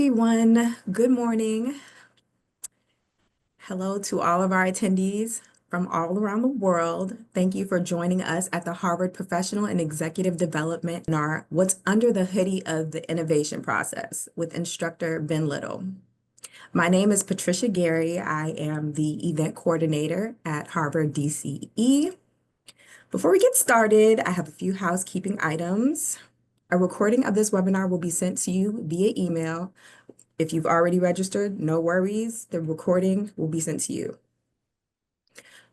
everyone. Good morning. Hello to all of our attendees from all around the world. Thank you for joining us at the Harvard Professional and Executive Development Seminar, What's Under the Hoodie of the Innovation Process with Instructor Ben Little. My name is Patricia Gary. I am the event coordinator at Harvard DCE. Before we get started, I have a few housekeeping items. A recording of this webinar will be sent to you via email. If you've already registered, no worries. The recording will be sent to you.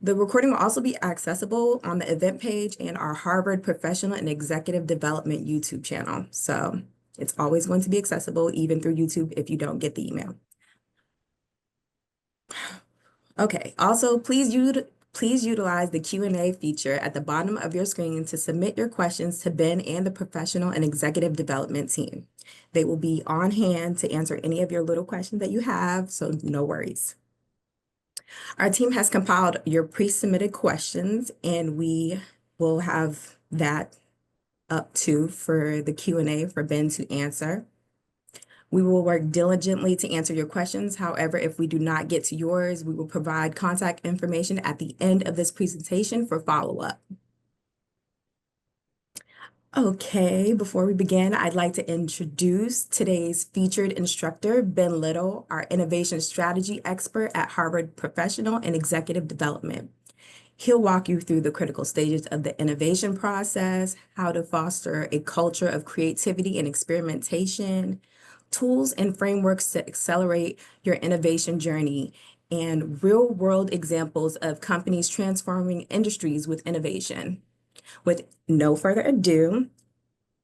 The recording will also be accessible on the event page and our Harvard Professional and Executive Development YouTube channel. So it's always going to be accessible even through YouTube if you don't get the email. Okay, also please utilize the Q&A feature at the bottom of your screen to submit your questions to Ben and the Professional and Executive Development team. They will be on hand to answer any of your little questions that you have, so no worries. Our team has compiled your pre-submitted questions, and we will have that up too for the Q&A for Ben to answer. We will work diligently to answer your questions. However, if we do not get to yours, we will provide contact information at the end of this presentation for follow-up. Okay, before we begin, I'd like to introduce today's featured instructor, Ben Little, our innovation strategy expert at Harvard Professional and Executive Development. He'll walk you through the critical stages of the innovation process, how to foster a culture of creativity and experimentation, tools and frameworks to accelerate your innovation journey, and real-world examples of companies transforming industries with innovation. With no further ado,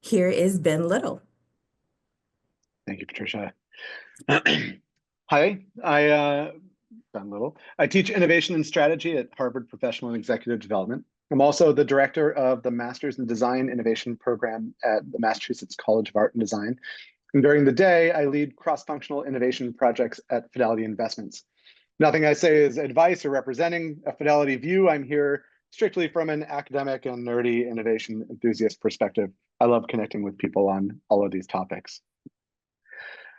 here is Ben Little. Thank you, Patricia. Hi, Ben Little. I teach innovation and strategy at Harvard Professional and Executive Development. I'm also the director of the Masters in Design Innovation program at the Massachusetts College of Art and Design. And during the day, I lead cross-functional innovation projects at Fidelity Investments. Nothing I say is advice or representing a Fidelity view. I'm here strictly from an academic and nerdy innovation enthusiast perspective. I love connecting with people on all of these topics.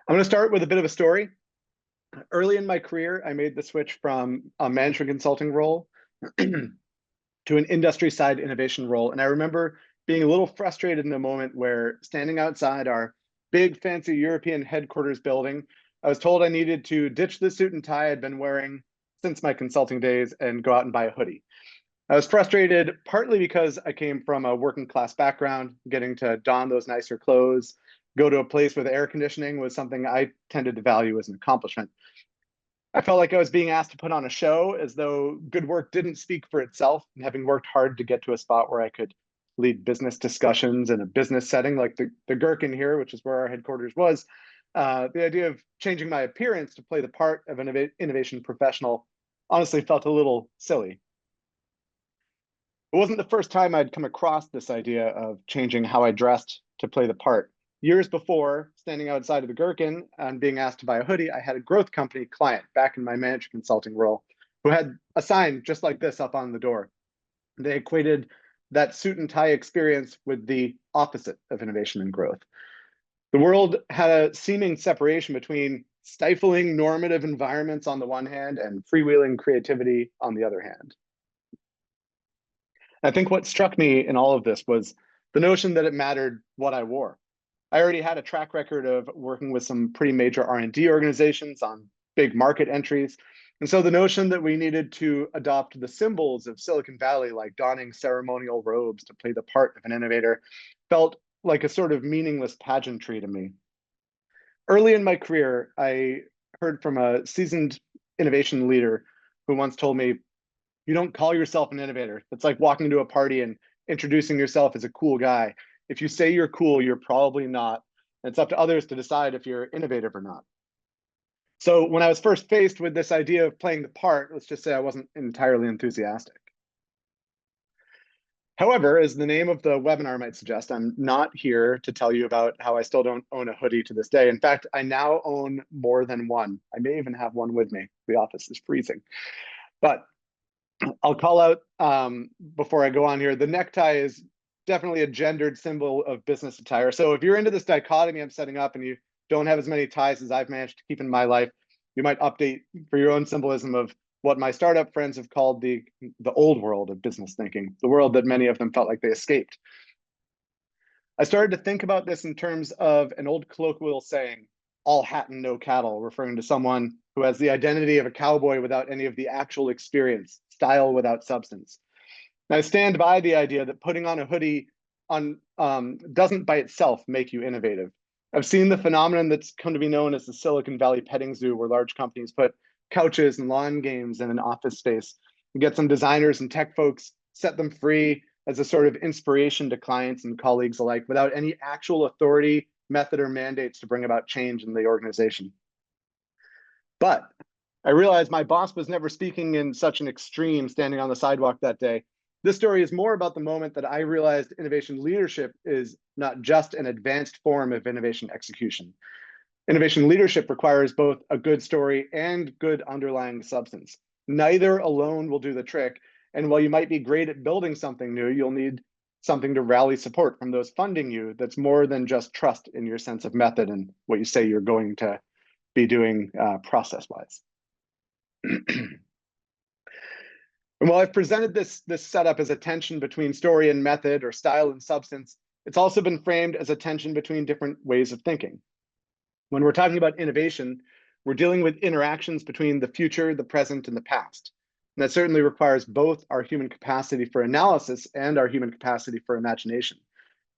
I'm going to start with a bit of a story. Early in my career, I made the switch from a management consulting role to an industry side innovation role. And I remember being a little frustrated in a moment where, standing outside our big fancy European headquarters building, I was told I needed to ditch the suit and tie I'd been wearing since my consulting days and go out and buy a hoodie. I was frustrated partly because I came from a working class background. Getting to don those nicer clothes, go to a place with air conditioning was something I tended to value as an accomplishment. I felt like I was being asked to put on a show, as though good work didn't speak for itself. And having worked hard to get to a spot where I could lead business discussions in a business setting like the Gherkin here, which is where our headquarters was, the idea of changing my appearance to play the part of an innovation professional honestly felt a little silly. It wasn't the first time I'd come across this idea of changing how I dressed to play the part. Years before, standing outside of the Gherkin and being asked to buy a hoodie, I had a growth company client back in my management consulting role who had a sign just like this up on the door. They equated that suit and tie experience with the opposite of innovation and growth. The world had a seeming separation between stifling normative environments on the one hand and freewheeling creativity on the other hand. I think what struck me in all of this was the notion that it mattered what I wore. I already had a track record of working with some pretty major R&D organizations on big market entries. And so the notion that we needed to adopt the symbols of Silicon Valley, like donning ceremonial robes to play the part of an innovator, felt like a sort of meaningless pageantry to me. Early in my career, I heard from a seasoned innovation leader who once told me, "You don't call yourself an innovator. It's like walking into a party and introducing yourself as a cool guy. If you say you're cool, you're probably not. And it's up to others to decide if you're innovative or not." So when I was first faced with this idea of playing the part, let's just say I wasn't entirely enthusiastic. However, as the name of the webinar might suggest, I'm not here to tell you about how I still don't own a hoodie to this day. In fact, I now own more than one. I may even have one with me. The office is freezing. But I'll call out before I go on here, the necktie is definitely a gendered symbol of business attire. So if you're into this dichotomy I'm setting up and you don't have as many ties as I've managed to keep in my life, you might update for your own symbolism of what my startup friends have called the old world of business thinking, the world that many of them felt like they escaped. I started to think about this in terms of an old colloquial saying, all hat and no cattle, referring to someone who has the identity of a cowboy without any of the actual experience, style without substance. And I stand by the idea that putting on a hoodie doesn't by itself make you innovative. I've seen the phenomenon that's come to be known as the Silicon Valley petting zoo, where large companies put couches and lawn games in an office space and get some designers and tech folks, set them free as a sort of inspiration to clients and colleagues alike without any actual authority, method, or mandates to bring about change in the organization. But I realized my boss was never speaking in such an extreme standing on the sidewalk that day. This story is more about the moment that I realized innovation leadership is not just an advanced form of innovation execution. Innovation leadership requires both a good story and good underlying substance. Neither alone will do the trick. And while you might be great at building something new, you'll need something to rally support from those funding you that's more than just trust in your sense of method and what you say you're going to be doing process-wise. And while I've presented this setup as a tension between story and method, or style and substance, it's also been framed as a tension between different ways of thinking. When we're talking about innovation, we're dealing with interactions between the future, the present, and the past. And that certainly requires both our human capacity for analysis and our human capacity for imagination,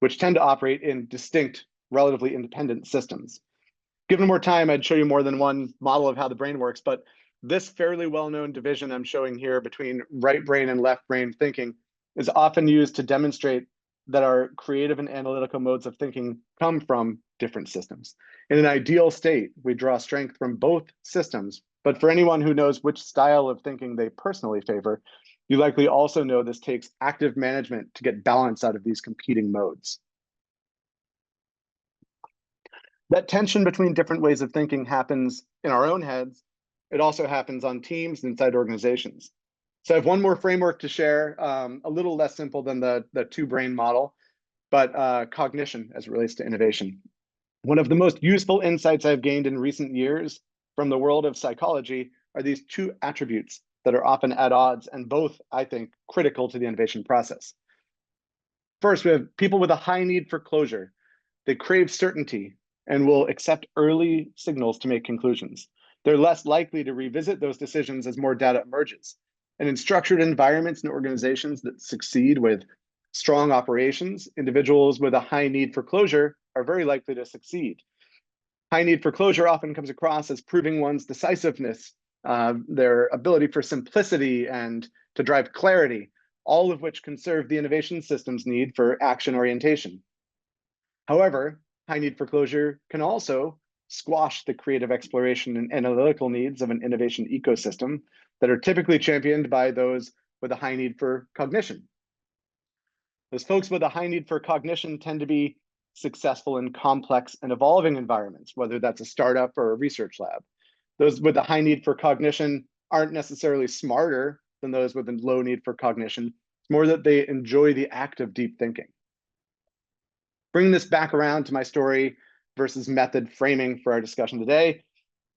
which tend to operate in distinct, relatively independent systems. Given more time, I'd show you more than one model of how the brain works, but this fairly well-known division I'm showing here between right brain and left brain thinking is often used to demonstrate that our creative and analytical modes of thinking come from different systems. In an ideal state, we draw strength from both systems, but for anyone who knows which style of thinking they personally favor, you likely also know this takes active management to get balance out of these competing modes. That tension between different ways of thinking happens in our own heads. It also happens on teams and inside organizations. So I have one more framework to share, a little less simple than the two-brain model, but cognition as it relates to innovation. One of the most useful insights I've gained in recent years from the world of psychology are these two attributes that are often at odds and both, I think, critical to the innovation process. First, we have people with a high need for closure. They crave certainty and will accept early signals to make conclusions. They're less likely to revisit those decisions as more data emerges. And in structured environments and organizations that succeed with strong operations, individuals with a high need for closure are very likely to succeed. High need for closure often comes across as proving one's decisiveness, their ability for simplicity and to drive clarity, all of which can serve the innovation system's need for action orientation. However, high need for closure can also squash the creative exploration and analytical needs of an innovation ecosystem that are typically championed by those with a high need for cognition. Those folks with a high need for cognition tend to be successful in complex and evolving environments, whether that's a startup or a research lab. Those with a high need for cognition aren't necessarily smarter than those with a low need for cognition. It's more that they enjoy the act of deep thinking. Bringing this back around to my story versus method framing for our discussion today,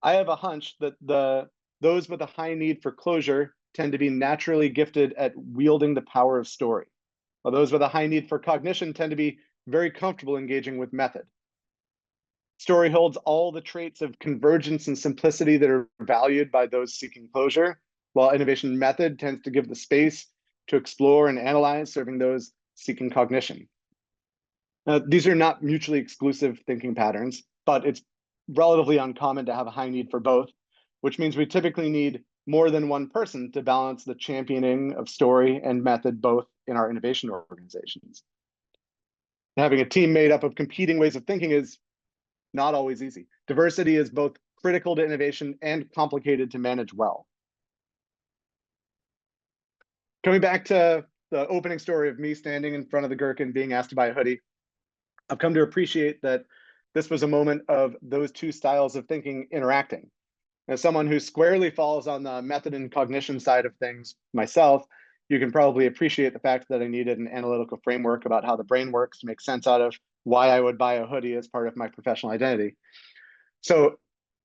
I have a hunch that those with a high need for closure tend to be naturally gifted at wielding the power of story, while those with a high need for cognition tend to be very comfortable engaging with method. Story holds all the traits of convergence and simplicity that are valued by those seeking closure, while innovation method tends to give the space to explore and analyze, serving those seeking cognition. These are not mutually exclusive thinking patterns, but it's relatively uncommon to have a high need for both, which means we typically need more than one person to balance the championing of story and method both in our innovation organizations. Having a team made up of competing ways of thinking is not always easy. Diversity is both critical to innovation and complicated to manage well. Coming back to the opening story of me standing in front of the gherkin being asked to buy a hoodie, I've come to appreciate that this was a moment of those two styles of thinking interacting. As someone who squarely falls on the method and cognition side of things myself, you can probably appreciate the fact that I needed an analytical framework about how the brain works to make sense out of why I would buy a hoodie as part of my professional identity. So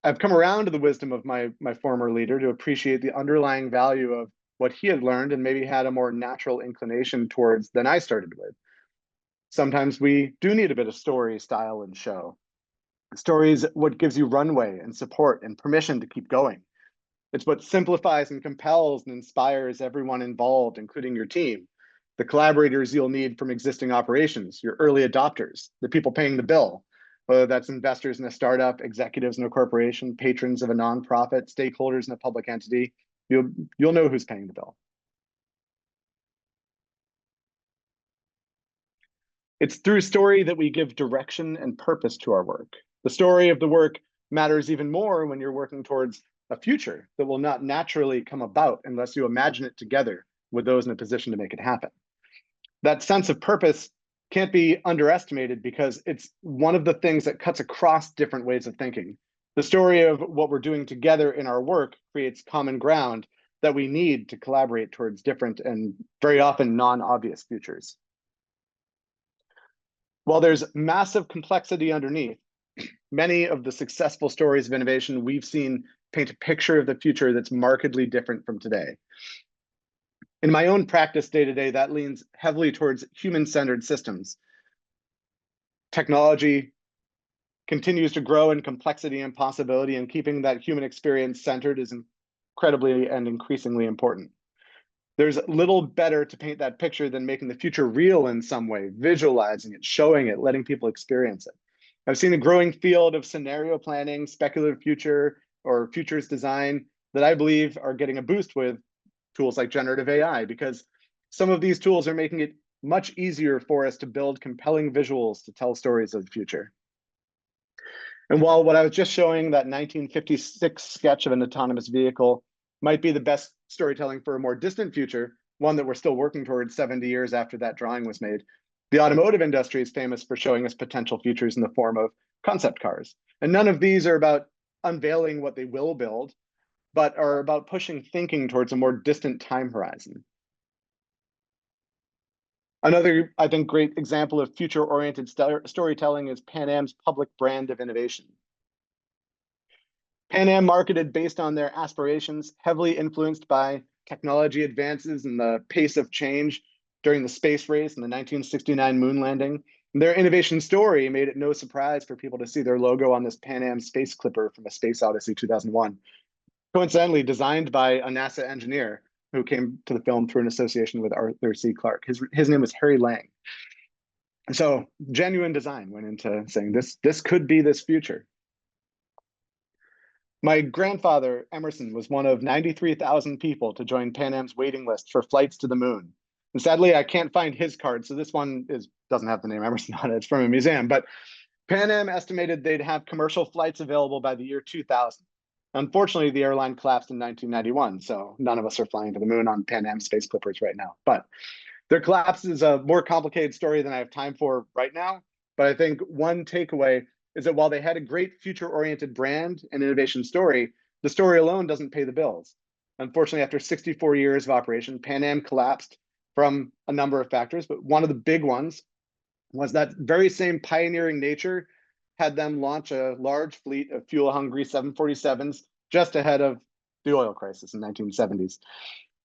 I've come around to the wisdom of my former leader to appreciate the underlying value of what he had learned and maybe had a more natural inclination towards than I started with. Sometimes we do need a bit of story, style, and show. Stories what gives you runway and support and permission to keep going. It's what simplifies and compels and inspires everyone involved, including your team, the collaborators you'll need from existing operations, your early adopters, the people paying the bill, whether that's investors in a startup, executives in a corporation, patrons of a nonprofit, stakeholders in a public entity. You'll know who's paying the bill. It's through story that we give direction and purpose to our work. The story of the work matters even more when you're working towards a future that will not naturally come about unless you imagine it together with those in a position to make it happen. That sense of purpose can't be underestimated because it's one of the things that cuts across different ways of thinking. The story of what we're doing together in our work creates common ground that we need to collaborate towards different and very often non-obvious futures. While there's massive complexity underneath, many of the successful stories of innovation we've seen paint a picture of the future that's markedly different from today. In my own practice day to day, that leans heavily towards human-centered systems. Technology continues to grow in complexity and possibility, and keeping that human experience centered is incredibly and increasingly important. There's little better to paint that picture than making the future real in some way, visualizing it, showing it, letting people experience it. I've seen a growing field of scenario planning, speculative future, or futures design that I believe are getting a boost with tools like generative AI, because some of these tools are making it much easier for us to build compelling visuals to tell stories of the future. And while what I was just showing, that 1956 sketch of an autonomous vehicle, might be the best storytelling for a more distant future, one that we're still working towards 70 years after that drawing was made, the automotive industry is famous for showing us potential futures in the form of concept cars. And none of these are about unveiling what they will build, but are about pushing thinking towards a more distant time horizon. Another, I think, great example of future-oriented storytelling is Pan Am's public brand of innovation. Pan Am marketed based on their aspirations, heavily influenced by technology advances and the pace of change during the space race and the 1969 moon landing. Their innovation story made it no surprise for people to see their logo on this Pan Am space clipper from A Space Odyssey 2001, coincidentally designed by a NASA engineer who came to the film through an association with Arthur C. Clarke. His name was Harry Lang. So genuine design went into saying this could be this future. My grandfather, Emerson, was one of 93,000 people to join Pan Am's waiting list for flights to the moon. And sadly, I can't find his card, so this one doesn't have the name Emerson on it. It's from a museum. But Pan Am estimated they'd have commercial flights available by the year 2000. Unfortunately, the airline collapsed in 1991, so none of us are flying to the moon on Pan Am space clippers right now. But their collapse is a more complicated story than I have time for right now. But I think one takeaway is that while they had a great future-oriented brand and innovation story, the story alone doesn't pay the bills. Unfortunately, after 64 years of operation, Pan Am collapsed from a number of factors, but one of the big ones was that very same pioneering nature had them launch a large fleet of fuel-hungry 747s just ahead of the oil crisis in the 1970s.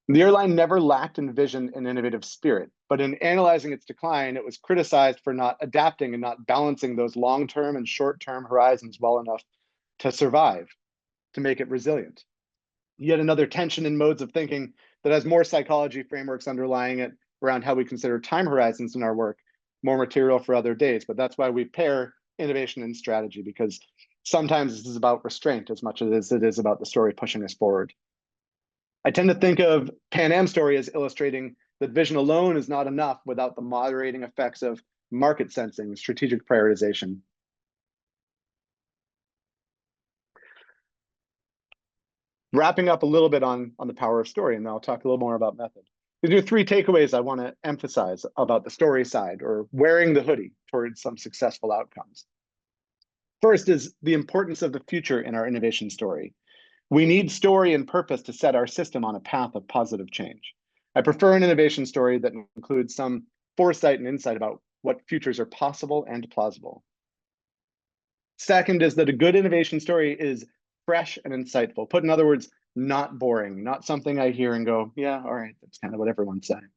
The airline never lacked in vision and innovative spirit, but in analyzing its decline, it was criticized for not adapting and not balancing those long-term and short-term horizons well enough to survive, to make it resilient. Yet another tension in modes of thinking that has more psychology frameworks underlying it around how we consider time horizons in our work, more material for other days. But that's why we pair innovation and strategy, because sometimes this is about restraint as much as it is about the story pushing us forward. I tend to think of Pan Am's story as illustrating that vision alone is not enough without the moderating effects of market sensing and strategic prioritization. Wrapping up a little bit on the power of story, and then I'll talk a little more about method. These are three takeaways I want to emphasize about the story side, or wearing the hoodie towards some successful outcomes. First is the importance of the future in our innovation story. We need story and purpose to set our system on a path of positive change. I prefer an innovation story that includes some foresight and insight about what futures are possible and plausible. Second is that a good innovation story is fresh and insightful. Put in other words, not boring, not something I hear and go, yeah, all right, that's kind of what everyone's saying.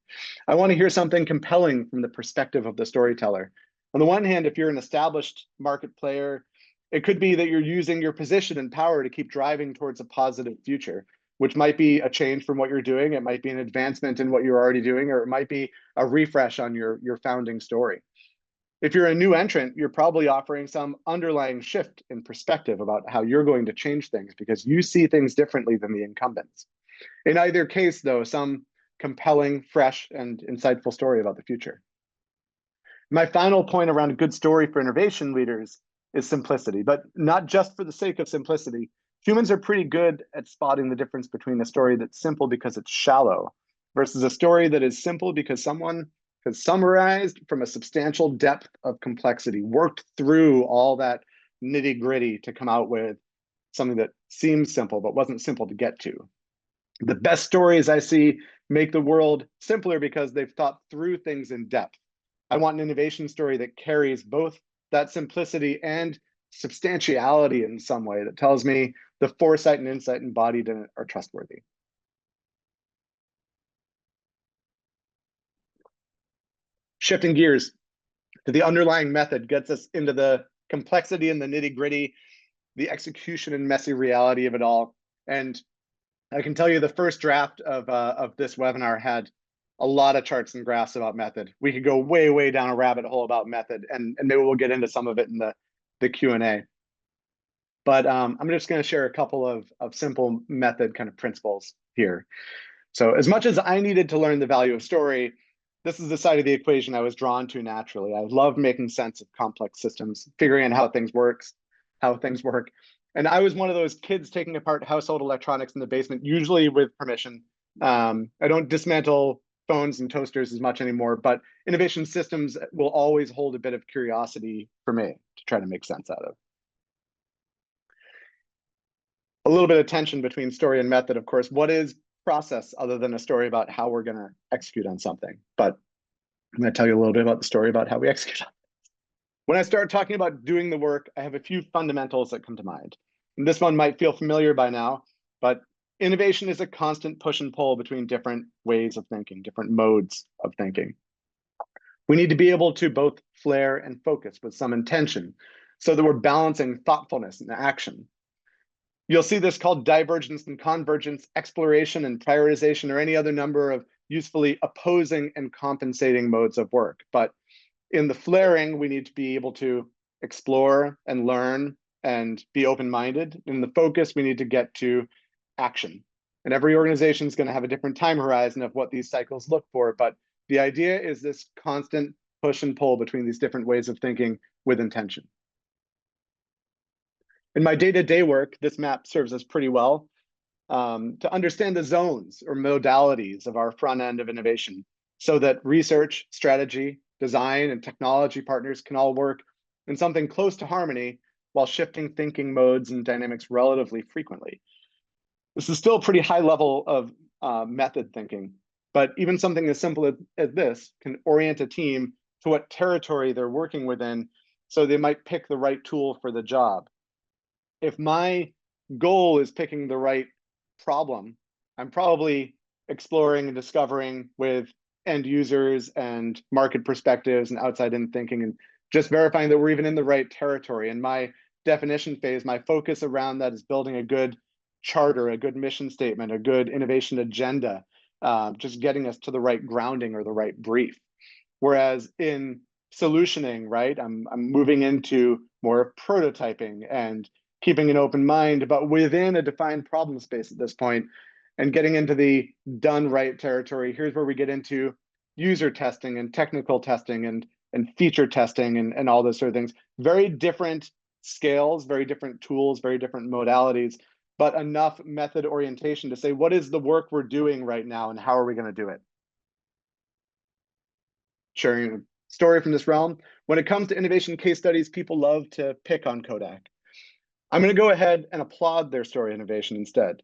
I want to hear something compelling from the perspective of the storyteller. On the one hand, if you're an established market player, it could be that you're using your position and power to keep driving towards a positive future, which might be a change from what you're doing. It might be an advancement in what you're already doing, or it might be a refresh on your founding story. If you're a new entrant, you're probably offering some underlying shift in perspective about how you're going to change things because you see things differently than the incumbents. In either case, though, some compelling, fresh, and insightful story about the future. My final point around a good story for innovation leaders is simplicity, but not just for the sake of simplicity. Humans are pretty good at spotting the difference between a story that's simple because it's shallow versus a story that is simple because someone has summarized from a substantial depth of complexity, worked through all that nitty gritty to come out with something that seems simple but wasn't simple to get to. The best stories I see make the world simpler because they've thought through things in depth. I want an innovation story that carries both that simplicity and substantiality in some way that tells me the foresight and insight embodied in it are trustworthy. Shifting gears to the underlying method gets us into the complexity and the nitty gritty, the execution and messy reality of it all. And I can tell you the first draft of this webinar had a lot of charts and graphs about method. We could go way, way down a rabbit hole about method, and maybe we'll get into some of it in the Q&A. But I'm just going to share a couple of simple method kind of principles here. So as much as I needed to learn the value of story, this is the side of the equation I was drawn to naturally. I love making sense of complex systems, figuring out how things work. And I was one of those kids taking apart household electronics in the basement, usually with permission. I don't dismantle phones and toasters as much anymore, but innovation systems will always hold a bit of curiosity for me to try to make sense out of. A little bit of tension between story and method, of course. What is process other than a story about how we're going to execute on something? But I'm going to tell you a little bit about the story about how we execute on it. When I start talking about doing the work, I have a few fundamentals that come to mind. And this one might feel familiar by now, but innovation is a constant push and pull between different ways of thinking, different modes of thinking. We need to be able to both flare and focus with some intention so that we're balancing thoughtfulness and action. You'll see this called divergence and convergence, exploration and prioritization, or any other number of usefully opposing and compensating modes of work. But in the flaring, we need to be able to explore and learn and be open-minded. In the focus, we need to get to action. And every organization is going to have a different time horizon of what these cycles look for. But the idea is this constant push and pull between these different ways of thinking with intention. In my day-to-day work, this map serves us pretty well to understand the zones or modalities of our front end of innovation so that research, strategy, design, and technology partners can all work in something close to harmony while shifting thinking modes and dynamics relatively frequently. This is still a pretty high level of method thinking, but even something as simple as this can orient a team to what territory they're working within so they might pick the right tool for the job. If my goal is picking the right problem, I'm probably exploring and discovering with end users and market perspectives and outside-in thinking and just verifying that we're even in the right territory. In my definition phase, my focus around that is building a good charter, a good mission statement, a good innovation agenda, just getting us to the right grounding or the right brief. Whereas in solutioning, right, I'm moving into more prototyping and keeping an open mind, but within a defined problem space at this point, and getting into the done right territory. Here's where we get into user testing and technical testing and feature testing and all those sort of things. Very different scales, very different tools, very different modalities, but enough method orientation to say, what is the work we're doing right now and how are we going to do it? Sharing a story from this realm. When it comes to innovation case studies, people love to pick on Kodak. I'm going to go ahead and applaud their story innovation instead,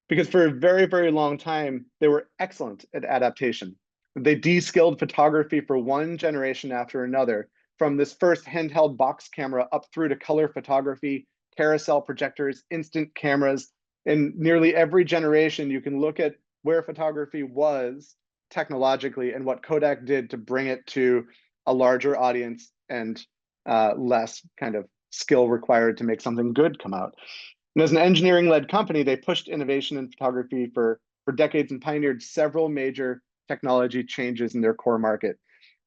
because for a very, very long time, they were excellent at adaptation. They de-skilled photography for one generation after another from this first handheld box camera up through to color photography, carousel projectors, instant cameras. In nearly every generation, you can look at where photography was technologically and what Kodak did to bring it to a larger audience and less kind of skill required to make something good come out. And as an engineering-led company, they pushed innovation in photography for decades and pioneered several major technology changes in their core market.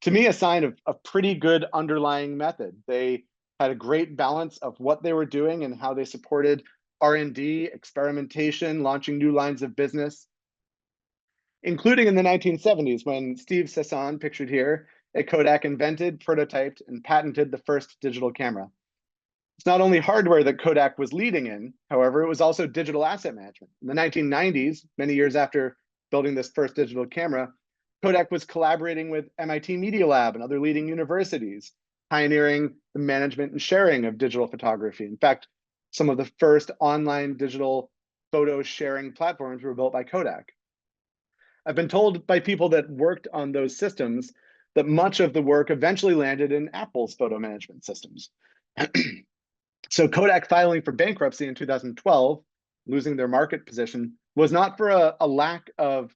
To me, a sign of a pretty good underlying method. They had a great balance of what they were doing and how they supported R&D, experimentation, launching new lines of business, including in the 1970s when Steve Sasson, pictured here, at Kodak invented, prototyped, and patented the first digital camera. It's not only hardware that Kodak was leading in, however, it was also digital asset management. In the 1990s, many years after building this first digital camera, Kodak was collaborating with MIT Media Lab and other leading universities, pioneering the management and sharing of digital photography. In fact, some of the first online digital photo sharing platforms were built by Kodak. I've been told by people that worked on those systems that much of the work eventually landed in Apple's photo management systems. So Kodak filing for bankruptcy in 2012, losing their market position, was not for a lack of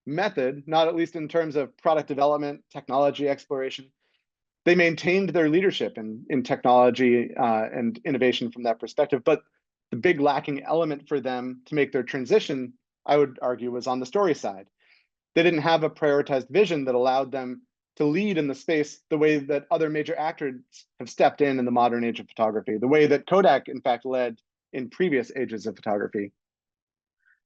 method, not at least in terms of product development, technology exploration. They maintained their leadership in technology and innovation from that perspective. But the big lacking element for them to make their transition, I would argue, was on the story side. They didn't have a prioritized vision that allowed them to lead in the space the way that other major actors have stepped in the modern age of photography, the way that Kodak, in fact, led in previous ages of photography.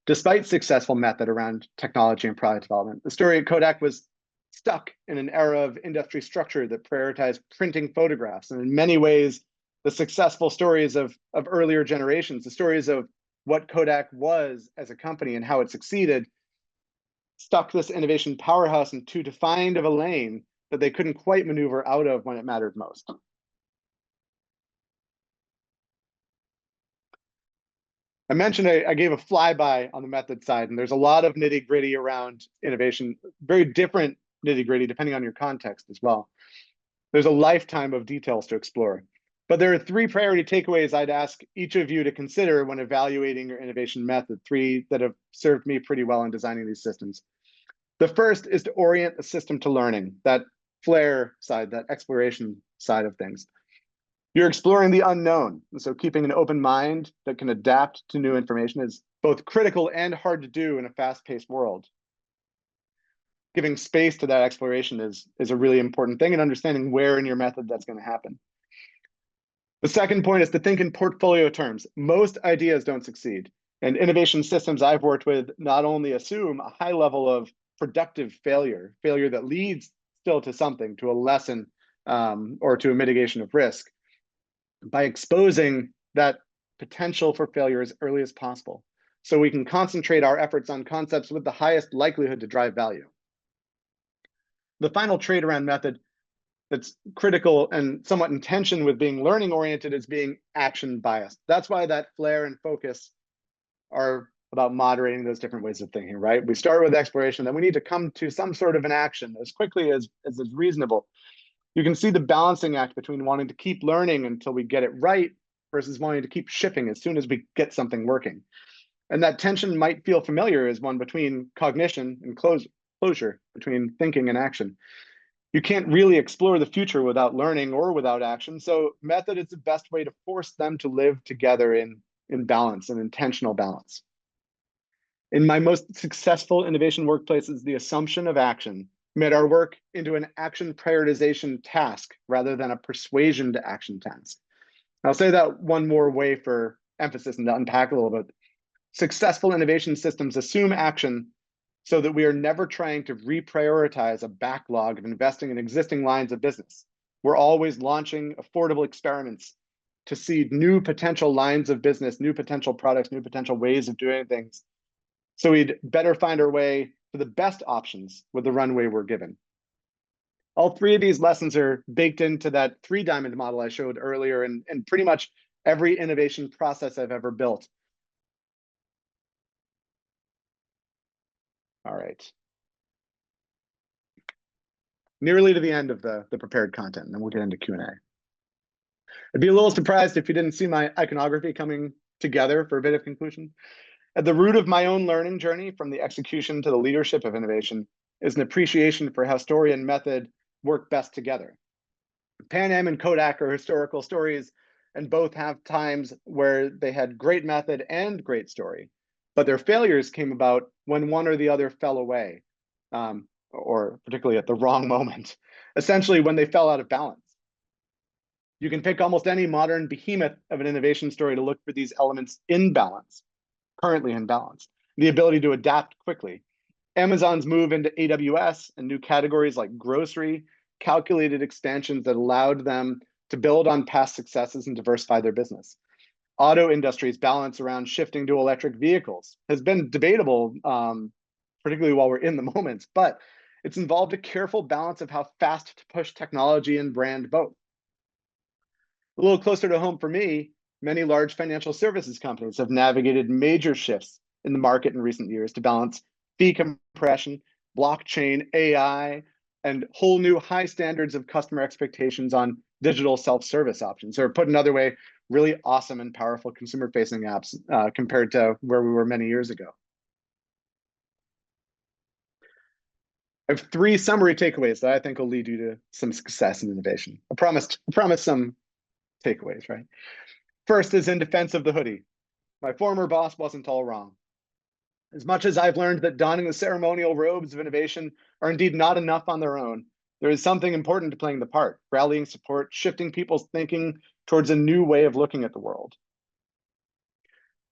Despite successful method around technology and product development, the story at Kodak was stuck in an era of industry structure that prioritized printing photographs. And in many ways, the successful stories of earlier generations, the stories of what Kodak was as a company and how it succeeded, stuck this innovation powerhouse in too defined of a lane that they couldn't quite maneuver out of when it mattered most. I mentioned I gave a flyby on the method side, and there's a lot of nitty-gritty around innovation, very different nitty-gritty depending on your context as well. There's a lifetime of details to explore. But there are three priority takeaways I'd ask each of you to consider when evaluating your innovation method, three that have served me pretty well in designing these systems. The first is to orient the system to learning, that flair side, that exploration side of things. You're exploring the unknown. And so keeping an open mind that can adapt to new information is both critical and hard to do in a fast-paced world. Giving space to that exploration is a really important thing, and understanding where in your method that's going to happen. The second point is to think in portfolio terms. Most ideas don't succeed. And innovation systems I've worked with not only assume a high level of productive failure that leads still to something, to a lesson or to a mitigation of risk, by exposing that potential for failure as early as possible, so we can concentrate our efforts on concepts with the highest likelihood to drive value. The final trait around method that's critical and somewhat in tension with being learning oriented is being action biased. That's why that flair and focus are about moderating those different ways of thinking, right? We start with exploration, then we need to come to some sort of an action as quickly as is reasonable. You can see the balancing act between wanting to keep learning until we get it right versus wanting to keep shipping as soon as we get something working. And that tension might feel familiar as one between cognition and closure, between thinking and action. You can't really explore the future without learning or without action. So method is the best way to force them to live together in balance, an intentional balance. In my most successful innovation workplaces, the assumption of action made our work into an action prioritization task rather than a persuasion to action task. I'll say that one more way for emphasis and to unpack a little bit. Successful innovation systems assume action so that we are never trying to reprioritize a backlog of investing in existing lines of business. We're always launching affordable experiments to seed new potential lines of business, new potential products, new potential ways of doing things. So we'd better find our way to the best options with the runway we're given. All three of these lessons are baked into that three-diamond model I showed earlier in pretty much every innovation process I've ever built. All right. nearly to the end of the prepared content, and then we'll get into Q&A. I'd be a little surprised if you didn't see my iconography coming together for a bit of conclusion. At the root of my own learning journey, from the execution to the leadership of innovation, is an appreciation for how story and method work best together. Pan Am and Kodak are historical stories, and both have times where they had great method and great story, but their failures came about when one or the other fell away, or particularly at the wrong moment, essentially when they fell out of balance. You can pick almost any modern behemoth of an innovation story to look for these elements in balance, currently in balance, the ability to adapt quickly. Amazon's move into AWS and new categories like grocery, calculated expansions that allowed them to build on past successes and diversify their business. Auto industry's balance around shifting to electric vehicles has been debatable, particularly while we're in the moment, but it's involved a careful balance of how fast to push technology and brand both. A little closer to home for me, many large financial services companies have navigated major shifts in the market in recent years to balance fee compression, blockchain, AI, and whole new high standards of customer expectations on digital self-service options, or put another way, really awesome and powerful consumer-facing apps compared to where we were many years ago. I have 3 summary takeaways that I think will lead you to some success in innovation. I promised some takeaways, right? First is in defense of the hoodie. My former boss wasn't all wrong. As much as I've learned that donning the ceremonial robes of innovation are indeed not enough on their own, there is something important to playing the part, rallying support, shifting people's thinking towards a new way of looking at the world.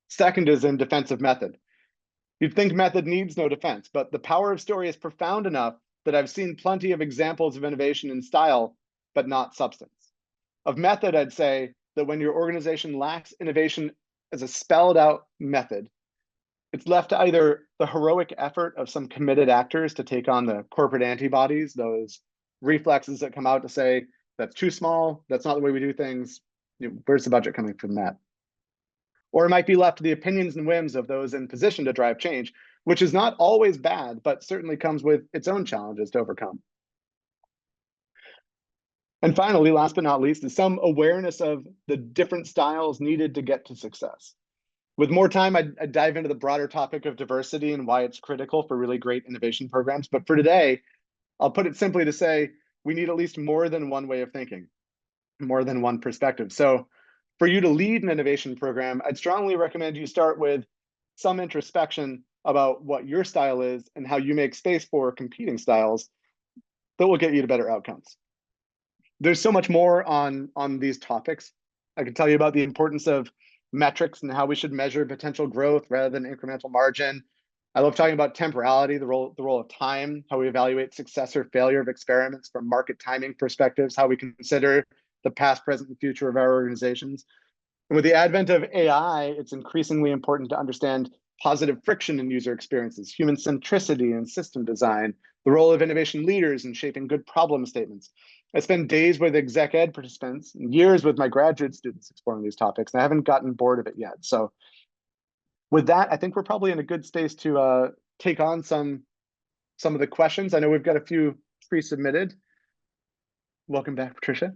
Second is in defense of method. You'd think method needs no defense, but the power of story is profound enough that I've seen plenty of examples of innovation in style, but not substance. Of method, I'd say that when your organization lacks innovation as a spelled out method, it's left to either the heroic effort of some committed actors to take on the corporate antibodies, those reflexes that come out to say, that's too small, that's not the way we do things, where's the budget coming from that? Or it might be left to the opinions and whims of those in position to drive change, which is not always bad, but certainly comes with its own challenges to overcome. And finally, last but not least, is some awareness of the different styles needed to get to success. With more time, I'd dive into the broader topic of diversity and why it's critical for really great innovation programs. But for today, I'll put it simply to say, we need at least more than one way of thinking, more than one perspective. So for you to lead an innovation program, I'd strongly recommend you start with some introspection about what your style is and how you make space for competing styles that will get you to better outcomes. There's so much more on these topics. I can tell you about the importance of metrics and how we should measure potential growth rather than incremental margin. I love talking about temporality, the role of time, how we evaluate success or failure of experiments from market timing perspectives, how we consider the past, present, and future of our organizations. And with the advent of AI, it's increasingly important to understand positive friction in user experiences, human centricity in system design, the role of innovation leaders in shaping good problem statements. I spend days with exec ed participants and years with my graduate students exploring these topics, and I haven't gotten bored of it yet. So with that, I think we're probably in a good space to take on some of the questions. I know we've got a few pre-submitted. Welcome back, Patricia.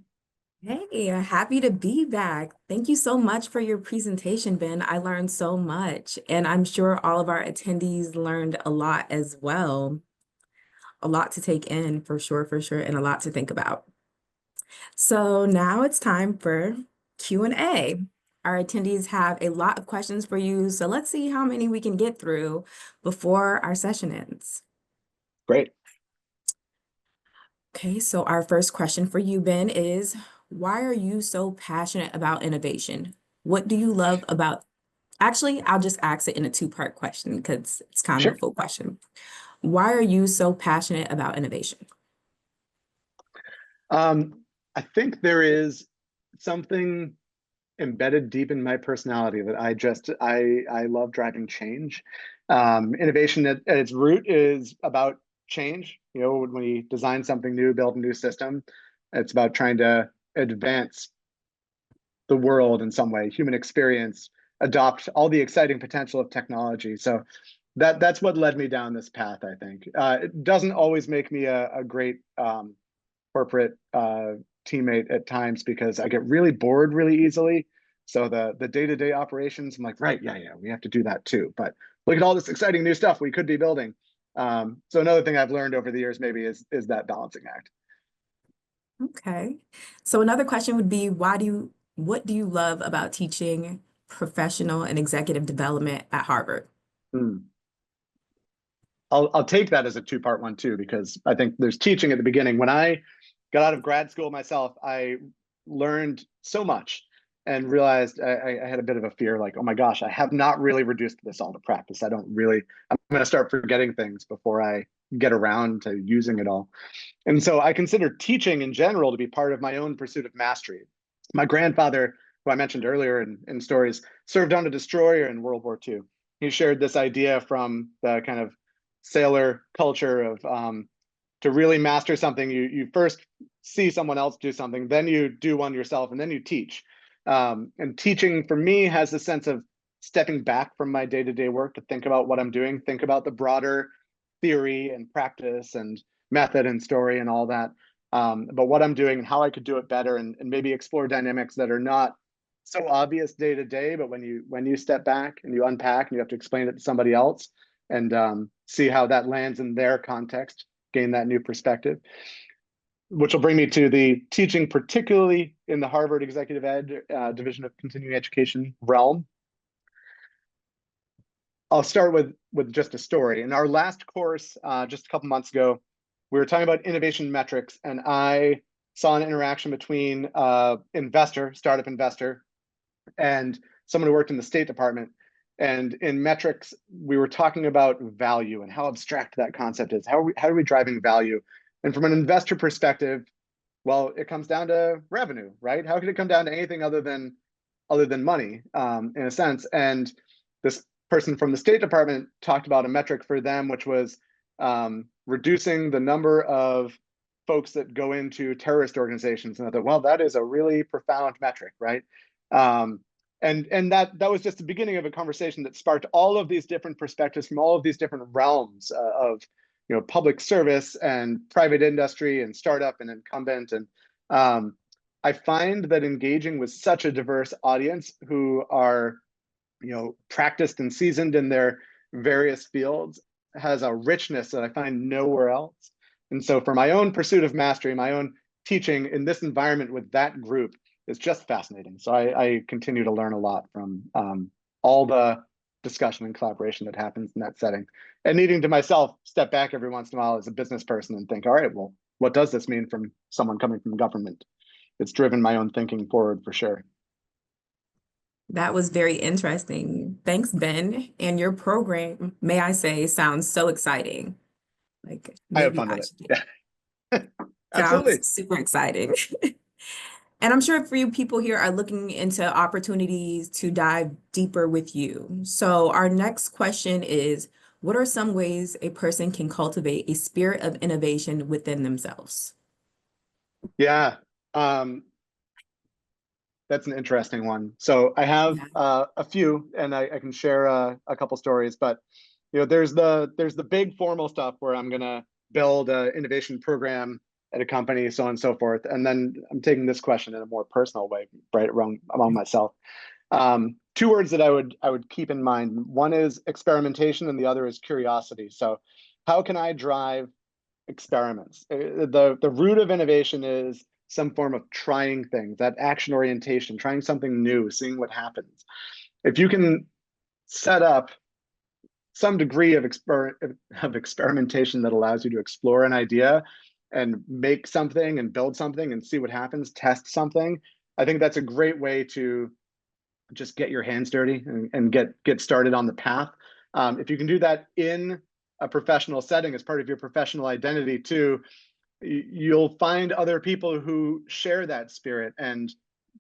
Hey, happy to be back. Thank you so much for your presentation, Ben. I learned so much, and I'm sure all of our attendees learned a lot as well. A lot to take in for sure, and a lot to think about. So now it's time for Q&A. Our attendees have a lot of questions for you, so let's see how many we can get through before our session ends. Great. Okay, so our first question for you, Ben, is why are you so passionate about innovation? What do you love about, actually, I'll just ask it in a 2-part question because it's kind of a full question. Why are you so passionate about innovation? I think there is something embedded deep in my personality that I love driving change. Innovation at its root is about change. You know, when we design something new, build a new system, it's about trying to advance the world in some way, human experience, adopt all the exciting potential of technology. So that's what led me down this path, I think. It doesn't always make me a great corporate teammate at times because I get really bored really easily. So the day-to-day operations, I'm like, right, yeah, we have to do that too. But look at all this exciting new stuff we could be building. So another thing I've learned over the years maybe is that balancing act. Okay. So another question would be, what do you love about teaching professional and executive development at Harvard? Hmm. I'll take that as a two-part one too, because I think there's teaching at the beginning. When I got out of grad school myself, I learned so much and realized I had a bit of a fear, like, oh my gosh, I have not really reduced this all to practice. I'm going to start forgetting things before I get around to using it all. And so I consider teaching in general to be part of my own pursuit of mastery. My grandfather, who I mentioned earlier in stories, served on a destroyer in World War II. He shared this idea from the kind of sailor culture of to really master something, you first see someone else do something, then you do one yourself, and then you teach. And teaching for me has a sense of stepping back from my day-to-day work to think about what I'm doing, think about the broader theory and practice and method and story and all that, about what I'm doing and how I could do it better, and maybe explore dynamics that are not so obvious day to day, but when you step back and you unpack and you have to explain it to somebody else and see how that lands in their context, gain that new perspective, which will bring me to the teaching, particularly in the Harvard Executive Ed Division of Continuing Education realm. I'll start with just a story. In our last course, just a couple months ago, we were talking about innovation metrics, and I saw an interaction between startup investor, and someone who worked in the State Department. And in metrics, we were talking about value and how abstract that concept is. How are we driving value? And from an investor perspective, well, it comes down to revenue, right? How could it come down to anything other than money, in a sense? And this person from the State Department talked about a metric for them, which was reducing the number of folks that go into terrorist organizations. And I thought, well, that is a really profound metric, right? And that was just the beginning of a conversation that sparked all of these different perspectives from all of these different realms of public service and private industry and startup and incumbent. And I find that engaging with such a diverse audience who are practiced and seasoned in their various fields has a richness that I find nowhere else. And so for my own pursuit of mastery, my own teaching in this environment with that group is just fascinating. So I continue to learn a lot from all the discussion and collaboration that happens in that setting, and needing to myself step back every once in a while as a business person and think, all right, well, what does this mean from someone coming from government? It's driven my own thinking forward for sure. That was very interesting. Thanks, Ben. And your program, may I say, sounds so exciting. Like I have maybe fun I with should. it. Yeah, absolutely. Sounds super exciting. And I'm sure for you people here are looking into opportunities to dive deeper with you. So our next question is, what are some ways a person can cultivate a spirit of innovation within themselves? Yeah. That's an interesting one. So I have Yeah. a few, and I can share a couple stories. But there's the big formal stuff where I'm gonna build an innovation program at a company, so on and so forth. And then I'm taking this question in a more personal way, right, among myself. Two words that I would keep in mind. One is experimentation, and the other is curiosity. So how can I drive experiments? The root of innovation is some form of trying things, that action orientation, trying something new, seeing what happens. If you can set up some degree of experimentation that allows you to explore an idea and make something and build something and see what happens, test something, I think that's a great way to just get your hands dirty and get started on the path. If you can do that in a professional setting as part of your professional identity too, you'll find other people who share that spirit, and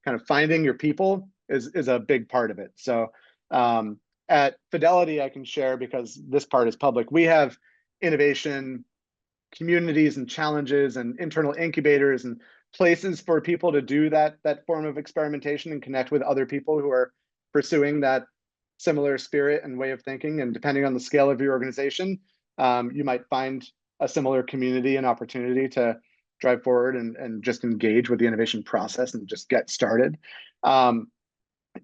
kind of finding your people is a big part of it. So at Fidelity, I can share, because this part is public, we have innovation communities and challenges and internal incubators and places for people to do that form of experimentation and connect with other people who are pursuing that similar spirit and way of thinking. And depending on the scale of your organization, you might find a similar community and opportunity to drive forward and just engage with the innovation process and just get started. Um,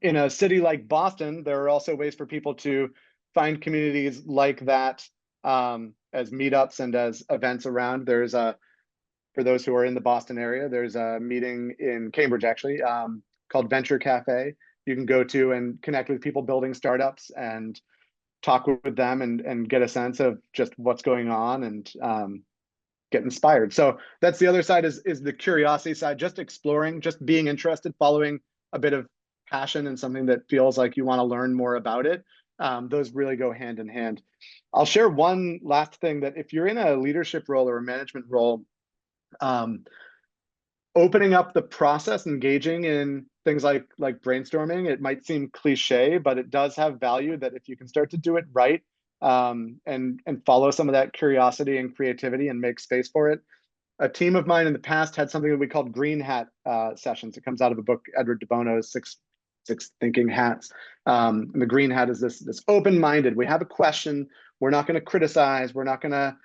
in a city like Boston, there are also ways for people to find communities like that as meetups and as events around. There's a, for those who are in the Boston area, there's a meeting in Cambridge actually called Venture Cafe. You can go to and connect with people building startups and talk with them and get a sense of just what's going on and get inspired. So that's the other side is the curiosity side, just exploring, just being interested, following a bit of passion and something that feels like you want to learn more about it. Those really go hand in hand. I'll share one last thing, that if you're in a leadership role or a management role, opening up the process, engaging in things like brainstorming, it might seem cliche, but it does have value, that if you can start to do it right, and follow some of that curiosity and creativity and make space for it. A team of mine in the past had something that we called green hat sessions. It comes out of a book, Edward de Bono's Six Thinking Hats. And the green hat is this open-minded. We have a question. We're not going to criticize. We're not going to,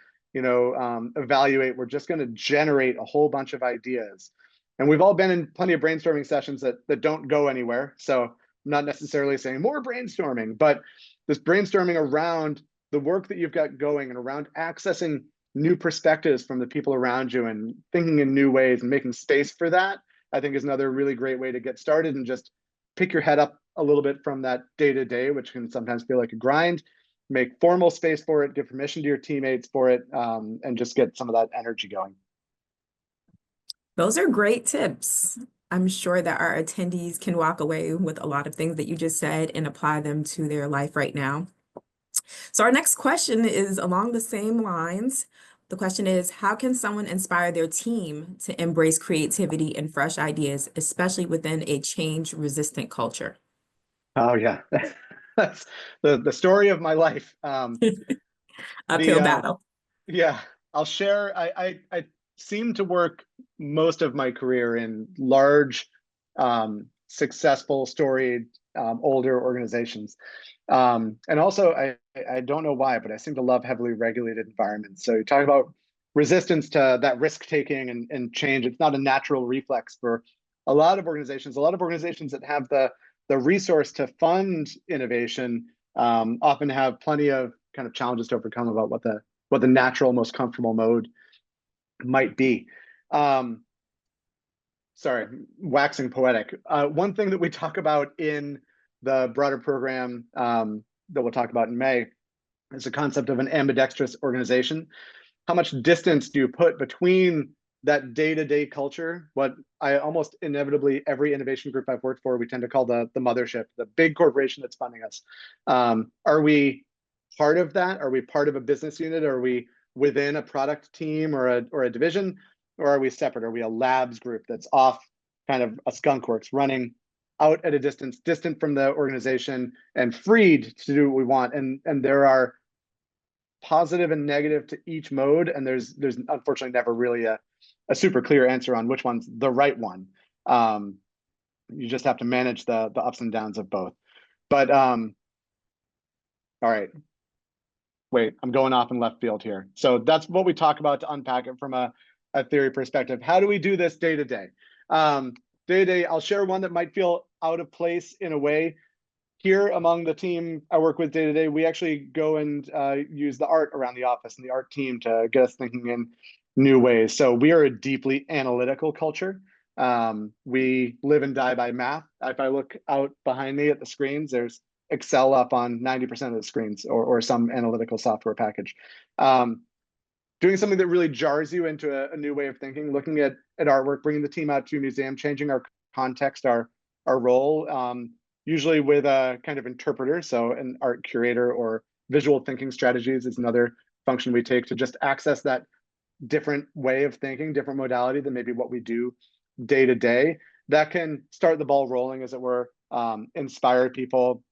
evaluate. We're just going to generate a whole bunch of ideas. And we've all been in plenty of brainstorming sessions that don't go anywhere. So I'm not necessarily saying more brainstorming, but this brainstorming around the work that you've got going and around accessing new perspectives from the people around you and thinking in new ways and making space for that, I think is another really great way to get started and just pick your head up a little bit from that day to day, which can sometimes feel like a grind. Make formal space for it, give permission to your teammates for it, and just get some of that energy going. Those are great tips. I'm sure that our attendees can walk away with a lot of things that you just said and apply them to their life right now. So our next question is along the same lines. The question is, how can someone inspire their team to embrace creativity and fresh ideas, especially within a change-resistant culture? Oh yeah, that's the story of my life. Uphill The battle. Yeah, I'll share. I seem to work most of my career in large, successful, storied, older organizations. And also, I don't know why, but I seem to love heavily regulated environments. So you talk about resistance to that risk taking and change. It's not a natural reflex for a lot of organizations. A lot of organizations that have the resource to fund innovation often have plenty of kind of challenges to overcome about what the natural, most comfortable mode might be. Sorry, waxing poetic. One thing that we talk about in the broader program that we'll talk about in May is the concept of an ambidextrous organization. How much distance do you put between that day-to-day culture, what I almost inevitably, every innovation group I've worked for, we tend to call the mothership, the big corporation that's funding us. Are we part of that? Are we part of a business unit? Are we within a product team or a division? Or are we separate? Are we a labs group that's off, kind of a skunk works, running out at a distance, distant from the organization and freed to do what we want? And there are positive and negative to each mode, and there's unfortunately never really a super clear answer on which one's the right one. You just have to manage the ups and downs of both. But all right, wait, I'm going off in left field here. So that's what we talk about to unpack it from a theory perspective. How do we do this day to day? Day to day, I'll share one that might feel out of place in a way. Here among the team I work with day to day, we actually go and use the art around the office and the art team to get us thinking in new ways. So we are a deeply analytical culture. We live and die by math. If I look out behind me at the screens, there's Excel up on 90% of the screens, or some analytical software package. Doing something that really jars you into a new way of thinking, looking at artwork, bringing the team out to a museum, changing our context, our role, usually with a kind of interpreter. So an art curator or visual thinking strategies is another function we take to just access that different way of thinking, different modality than maybe what we do day to day. That can start the ball rolling, as it were, inspire people,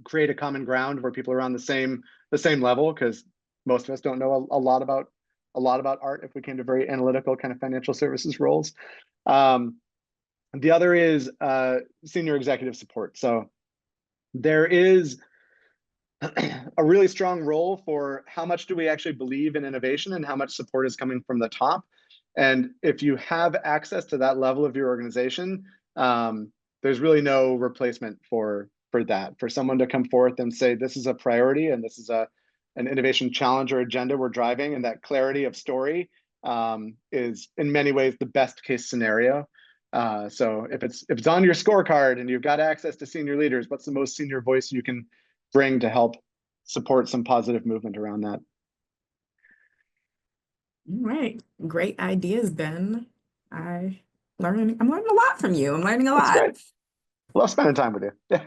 create a common ground where people are on the same level, because most of us don't know a lot about art if we came to very analytical kind of financial services roles. The other is senior executive support. So there is a really strong role for how much do we actually believe in innovation and how much support is coming from the top. And if you have access to that level of your organization, there's really no replacement for that. For someone to come forth and say, this is a priority and this is an innovation challenge or agenda we're driving, and that clarity of story is in many ways the best case scenario. So if it's on your scorecard and you've got access to senior leaders, what's the most senior voice you can bring to help support some positive movement around that? All right. Great ideas, Ben. I'm learning a lot from you. I'm learning a That's lot. great. Love spending time with you. Yeah.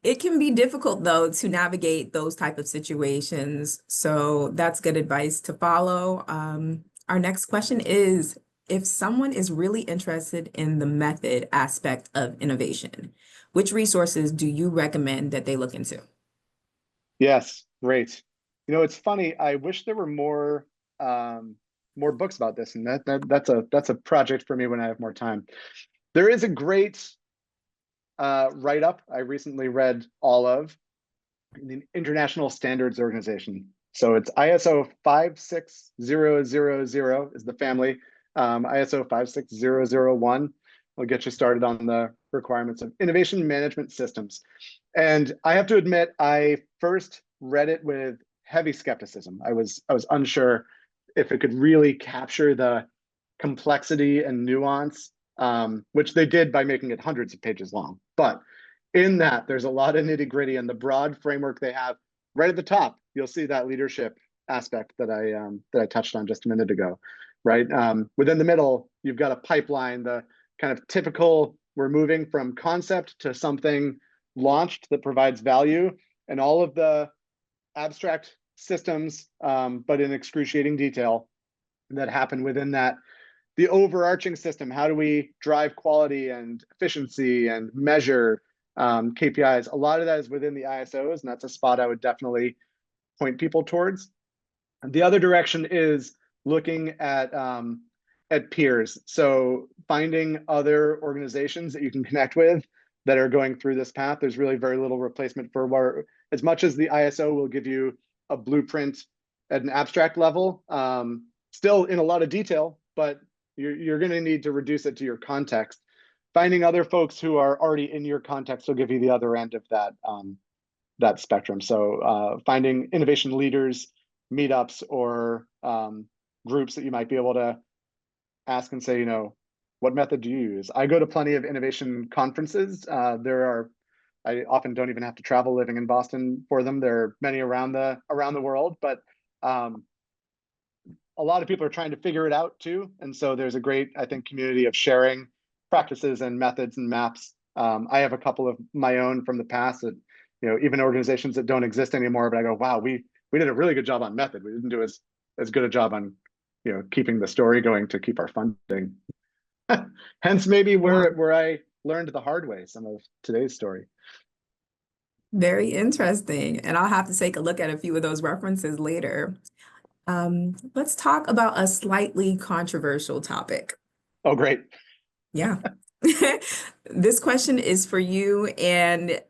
It can be difficult though to navigate those type of situations. So that's good advice to follow. Our next question is, if someone is really interested in the method aspect of innovation, which resources do you recommend that they look into? Yes, great. It's funny. I wish there were more books about this, and that's a project for me when I have more time. There is a great write-up I recently read all of the International Standards Organization. So it's ISO 56000 is the family. ISO 56001 will get you started on the requirements of innovation management systems. And I have to admit, I first read it with heavy skepticism. I was unsure if it could really capture the complexity and nuance, which they did by making it hundreds of pages long. But in that, there's a lot of nitty gritty, and the broad framework they have right at the top. You'll see that leadership aspect that I touched on just a minute ago, right? Within the middle, you've got a pipeline, the kind of typical, we're moving from concept to something launched that provides value, and all of the abstract systems, but in excruciating detail, that happen within that. The overarching system, how do we drive quality and efficiency and measure KPIs? A lot of that is within the ISOs, and that's a spot I would definitely point people towards. And the other direction is looking at peers. So finding other organizations that you can connect with that are going through this path. There's really very little replacement for where, as much as the ISO will give you a blueprint at an abstract level, still in a lot of detail, but you're going to need to reduce it to your context. Finding other folks who are already in your context will give you the other end of that spectrum. So finding innovation leaders, meetups, or groups that you might be able to ask and say, what method do you use? I go to plenty of innovation conferences. I often don't even have to travel living in Boston for them. There are many around the world, but a lot of people are trying to figure it out too. And so there's a great, I think, community of sharing practices and methods and maps. I have a couple of my own from the past that, even organizations that don't exist anymore, but I go, wow, we did a really good job on method. We didn't do as good a job on, keeping the story going to keep our funding. Hence maybe where I learned the hard way some of today's story. Very interesting. And I'll have to take a look at a few of those references later. Let's talk about a slightly controversial topic. Oh, great. Yeah. This question is for you, and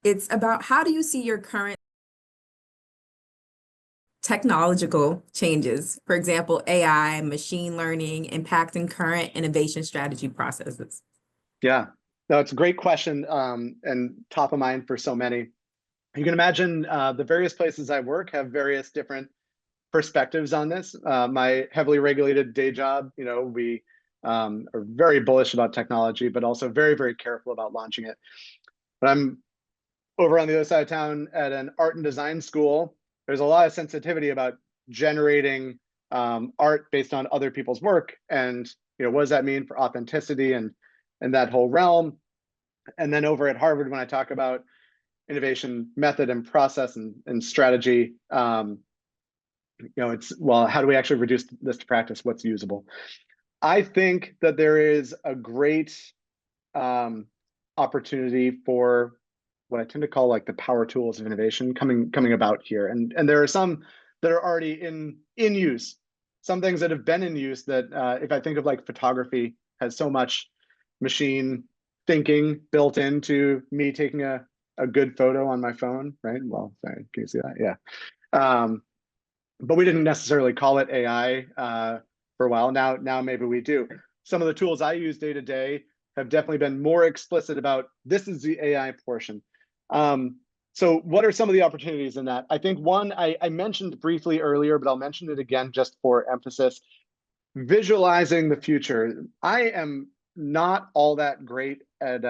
it's about, how do you see your current technological changes, for example, AI, machine learning, impacting current innovation strategy processes? Yeah, no, it's a great question, and top of mind for so many. You can imagine the various places I work have various different perspectives on this. My heavily regulated day job, we are very bullish about technology, but also very, very careful about launching it. But I'm over on the other side of town at an art and design school. There's a lot of sensitivity about generating art based on other people's work, and what does that mean for authenticity and that whole realm. And then over at Harvard, when I talk about innovation method and process and strategy, it's, well, how do we actually reduce this to practice? What's usable? I think that there is a great opportunity for what I tend to call like the power tools of innovation coming about here. And there are some that are already in use. Some things that have been in use that if I think of like photography has so much machine thinking built into me taking a good photo on my phone, right? Well, sorry, can you see that? Yeah. But we didn't necessarily call it AI. for a while. Now maybe we do. Some of the tools I use day to day have definitely been more explicit about this is the AI portion. So what are some of the opportunities in that? I think one I mentioned briefly earlier, but I'll mention it again just for emphasis. Visualizing the future. I am not all that great at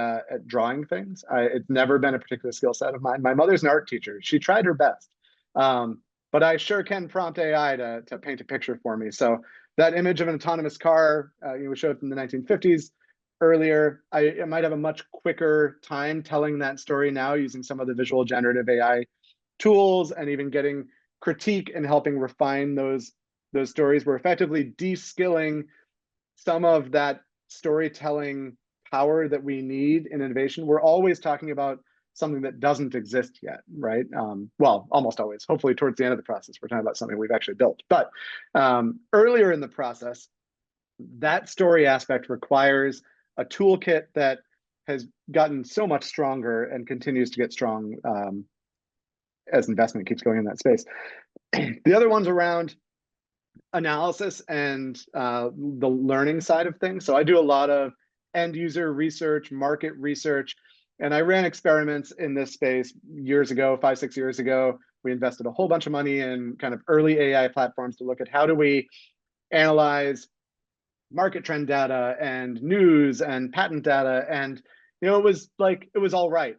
drawing things. It's never been a particular skill set of mine. My mother's an art teacher. She tried her best. But I sure can prompt AI to paint a picture for me. So that image of an autonomous car, we showed from the 1950s earlier. I might have a much quicker time telling that story now using some of the visual generative AI tools and even getting critique and helping refine those stories. We're effectively de-skilling some of that storytelling power that we need in innovation. We're always talking about something that doesn't exist yet, right? Well, almost always. Hopefully towards the end of the process, we're talking about something we've actually built. But earlier in the process, that story aspect requires a toolkit that has gotten so much stronger and continues to get strong as investment keeps going in that space. The other one's around analysis and the learning side of things. So I do a lot of end user research, market research, and I ran experiments in this space years ago, 5-6 years ago. We invested a whole bunch of money in kind of early AI platforms to look at how do we analyze market trend data and news and patent data. And it was all right,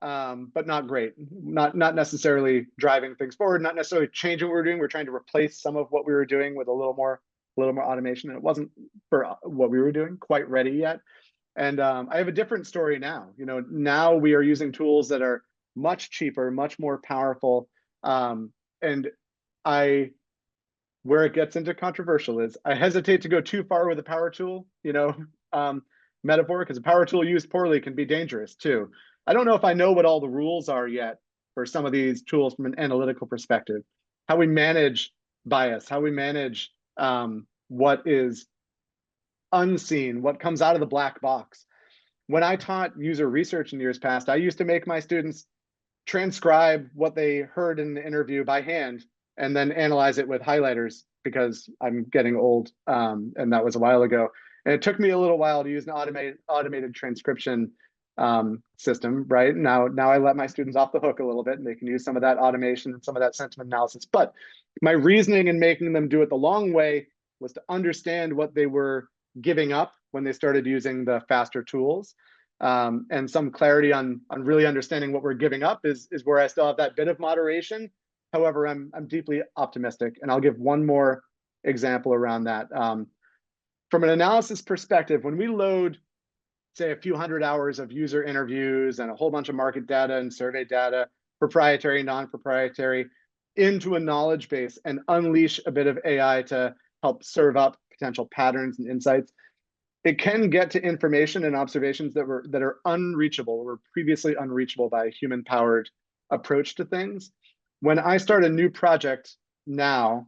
but not great, not necessarily driving things forward, not necessarily changing what we're doing. We're trying to replace some of what we were doing with a little more automation, and it wasn't for what we were doing quite ready yet. And I have a different story now. Now we are using tools that are much cheaper, much more powerful, and where it gets into controversial is I hesitate to go too far with a power tool, metaphor, because a power tool used poorly can be dangerous too. I don't know if I know what all the rules are yet for some of these tools from an analytical perspective, how we manage bias, how we manage what is unseen, what comes out of the black box. When I taught user research in years past, I used to make my students transcribe what they heard in the interview by hand and then analyze it with highlighters because I'm getting old, and that was a while ago. And it took me a little while to use an automated transcription system, right? Now I let my students off the hook a little bit, and they can use some of that automation and some of that sentiment analysis. But my reasoning in making them do it the long way was to understand what they were giving up when they started using the faster tools. And some clarity on really understanding what we're giving up is where I still have that bit of moderation. However, I'm deeply optimistic, and I'll give one more example around that. From an analysis perspective, when we load, say, a few hundred hours of user interviews and a whole bunch of market data and survey data, proprietary, non-proprietary, into a knowledge base and unleash a bit of AI to help serve up potential patterns and insights, it can get to information and observations that are unreachable, were previously unreachable by a human-powered approach to things. When I start a new project now,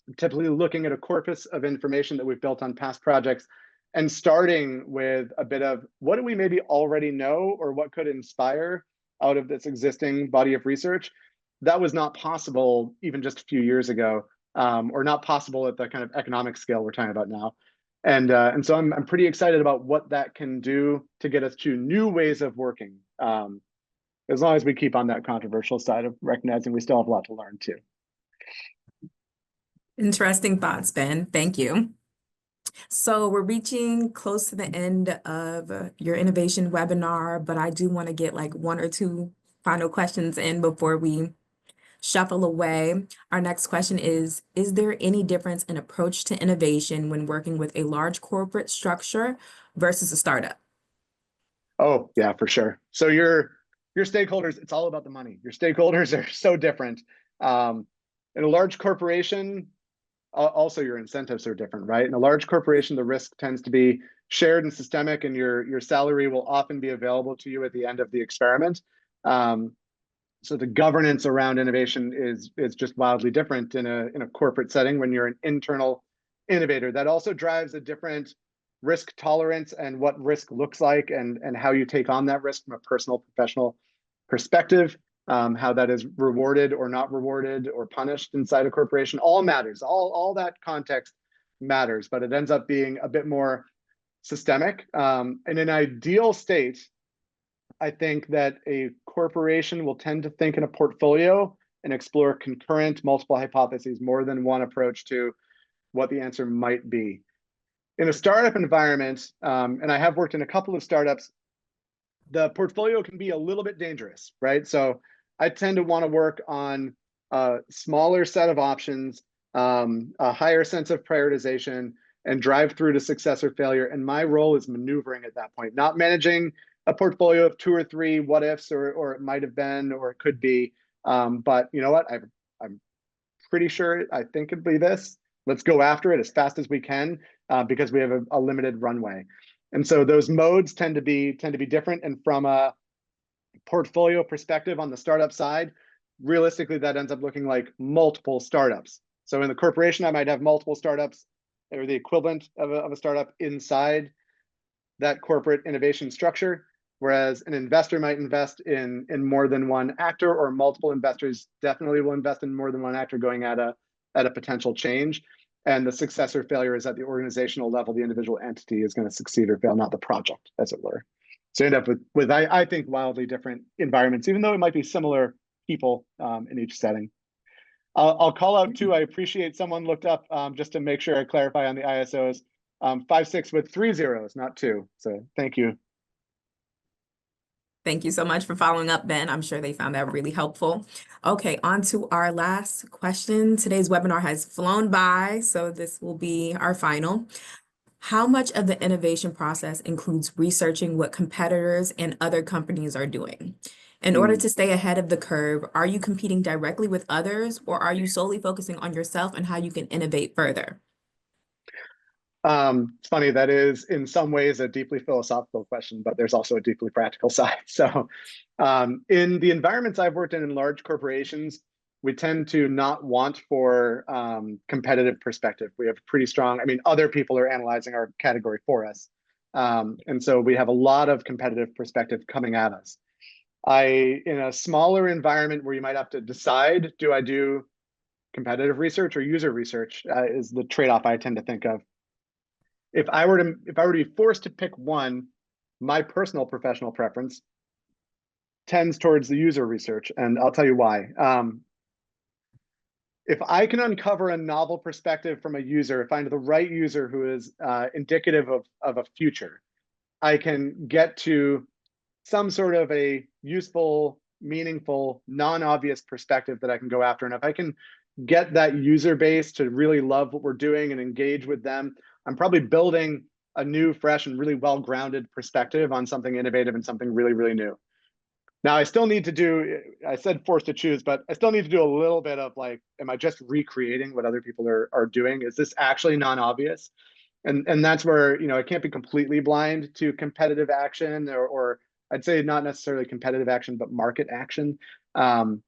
I'm typically looking at a corpus of information that we've built on past projects and starting with a bit of what do we maybe already know or what could inspire out of this existing body of research. That was not possible even just a few years ago, or not possible at the kind of economic scale we're talking about now. And so I'm pretty excited about what that can do to get us to new ways of working. As long as we keep on that controversial side of recognizing we still have a lot to learn too. Interesting thoughts, Ben. Thank you. So we're reaching close to the end of your innovation webinar, but I do want to get like one or two final questions in before we shuffle away. Our next question is there any difference in approach to innovation when working with a large corporate structure versus a startup? Oh, yeah, for sure. So your stakeholders, it's all about the money. Your stakeholders are so different. In a large corporation, also your incentives are different, right? In a large corporation, the risk tends to be shared and systemic, and your salary will often be available to you at the end of the experiment. So the governance around innovation is just wildly different in a corporate setting when you're an internal innovator. That also drives a different risk tolerance and what risk looks like and how you take on that risk from a personal, professional perspective. How that is rewarded or not rewarded or punished inside a corporation all matters. All that context matters, but it ends up being a bit more systemic. In an ideal state, I think that a corporation will tend to think in a portfolio and explore concurrent multiple hypotheses more than one approach to what the answer might be. In a startup environment, and I have worked in a couple of startups, the portfolio can be a little bit dangerous, right? So I tend to want to work on a smaller set of options, a higher sense of prioritization, and drive through to success or failure. And my role is maneuvering at that point, not managing a portfolio of 2 or 3 what ifs, or it might have been, or it could be. But you know what? I'm pretty sure, I think it'd be this. Let's go after it as fast as we can, because we have a limited runway. And so those modes tend to be different. And from a portfolio perspective on the startup side, realistically, that ends up looking like multiple startups. So in the corporation, I might have multiple startups, or the equivalent of a startup inside that corporate innovation structure. Whereas an investor might invest in more than one actor, or multiple investors definitely will invest in more than one actor going at a potential change. And the success or failure is at the organizational level. The individual entity is going to succeed or fail, not the project, as it were. So you end up with I think, wildly different environments, even though it might be similar people in each setting. I'll call out too, I appreciate someone looked up, just to make sure I clarify on the ISOs, 5.6 with 3 zeros, not 2. So thank you. Thank you so much for following up, Ben. I'm sure they found that really helpful. Okay, on to our last question. Today's webinar has flown by, so this will be our final. How much of the innovation process includes researching what competitors and other companies are doing? In order to stay ahead of the curve, are you competing directly with others, or are you solely focusing on yourself and how you can innovate further? It's funny, that is in some ways a deeply philosophical question, but there's also a deeply practical side. So in the environments I've worked in large corporations, we tend to not want for competitive perspective. We have pretty strong, I mean, other people are analyzing our category for us. And so we have a lot of competitive perspective coming at us. In a smaller environment where you might have to decide, do I do competitive research or user research, is the trade-off I tend to think of. If I were to be forced to pick one, my personal professional preference tends towards the user research, and I'll tell you why. If I can uncover a novel perspective from a user, find the right user who is indicative of a future, I can get to some sort of a useful, meaningful, non-obvious perspective that I can go after. And if I can get that user base to really love what we're doing and engage with them, I'm probably building a new, fresh, and really well-grounded perspective on something innovative and something really, really new. Now, I still need to do, I said forced to choose, but I still need to do a little bit of like, am I just recreating what other people are doing? Is this actually non-obvious? And that's where, I can't be completely blind to competitive action, or I'd say not necessarily competitive action, but market action,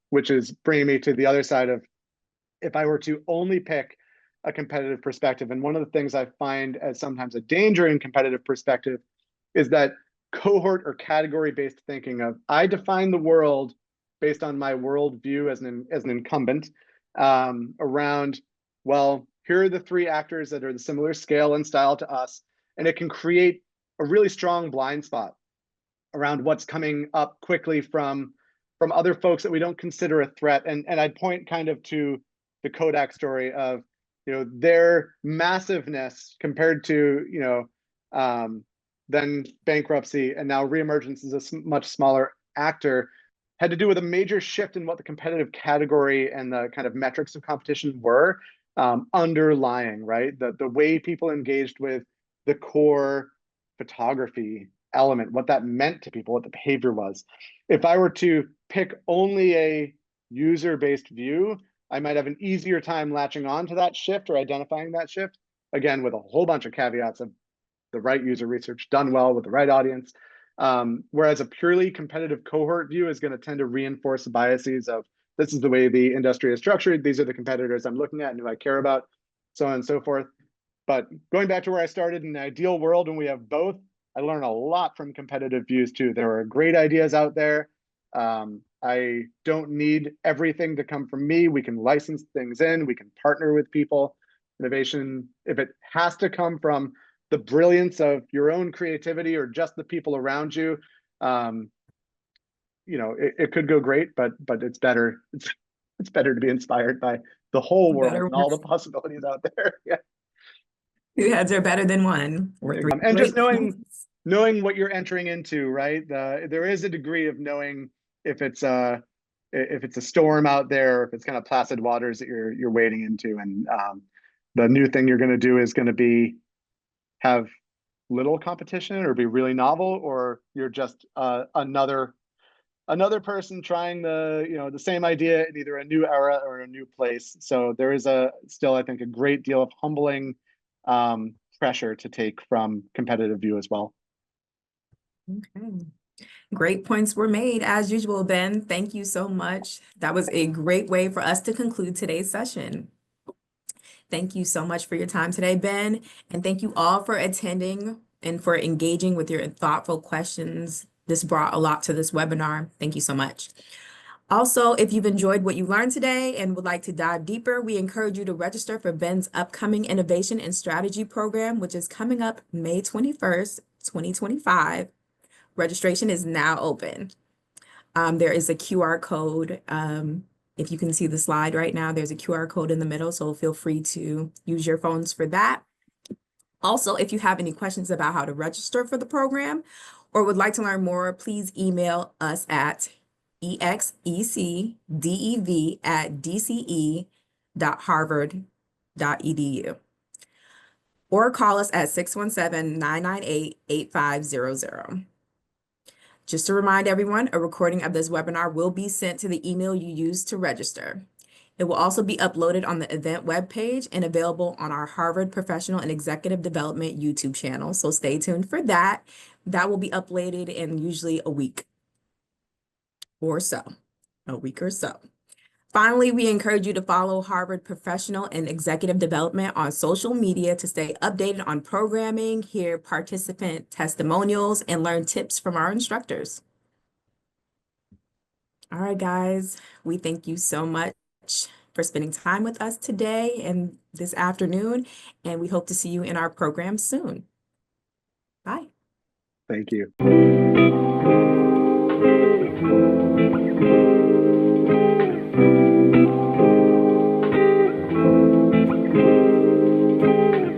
which is bringing me to the other side of, if I were to only pick a competitive perspective. And one of the things I find as sometimes a danger in competitive perspective is that cohort or category-based thinking of, I define the world based on my worldview as an incumbent, around, well, here are the 3 actors that are the similar scale and style to us. And it can create a really strong blind spot around what's coming up quickly from other folks that we don't consider a threat. And I'd point kind of to the Kodak story of, their massiveness compared to, then bankruptcy and now reemergence as a much smaller actor, had to do with a major shift in what the competitive category and the kind of metrics of competition were underlying, right? The way people engaged with the core photography element, what that meant to people, what the behavior was. If I were to pick only a user-based view, I might have an easier time latching on to that shift or identifying that shift, again, with a whole bunch of caveats of the right user research done well with the right audience. Whereas a purely competitive cohort view is going to tend to reinforce the biases of, this is the way the industry is structured, these are the competitors I'm looking at and who I care about, so on and so forth. But going back to where I started, in an ideal world when we have both, I learn a lot from competitive views too. There are great ideas out there. I don't need everything to come from me. We can license things in, we can partner with people. Innovation, if it has to come from the brilliance of your own creativity or just the people around you, it could go great, but it's better. It's better to be inspired by the whole world Better and all the possibilities out there. Yeah. two heads are better than one, or three And just great knowing what you're entering into, right? There is a degree of knowing if it's a storm out there, or if it's kind of placid waters that you're wading into, and the new thing you're going to do is going to have little competition or be really novel, or you're just another person trying the same idea in either a new era or a new place. So there is still, I think, a great deal of humbling pressure to take from competitive view as well. Okay. Great points were made as usual, Ben. Thank you so much. That was a great way for us to conclude today's session. Thank you so much for your time today, Ben. And thank you all for attending and for engaging with your thoughtful questions. This brought a lot to this webinar. Thank you so much. Also, if you've enjoyed what you learned today and would like to dive deeper, we encourage you to register for Ben's upcoming Innovation and Strategy program, which is coming up May 21st, 2025. Registration is now open. There is a QR code. If you can see the slide right now, there's a QR code in the middle, so feel free to use your phones for that. Also, if you have any questions about how to register for the program or would like to learn more, please email us at execdev@dce.harvard.edu or call us at 617-998-8500. Just to remind everyone, a recording of this webinar will be sent to the email you used to register. It will also be uploaded on the event webpage and available on our Harvard Professional and Executive Development YouTube channel. So stay tuned for that. That will be uploaded in usually a week or so. Finally, we encourage you to follow Harvard Professional and Executive Development on social media to stay updated on programming, hear participant testimonials, and learn tips from our instructors. All right, guys, we thank you so much for spending time with us today and this afternoon, and we hope to see you in our program soon. Bye. Thank you.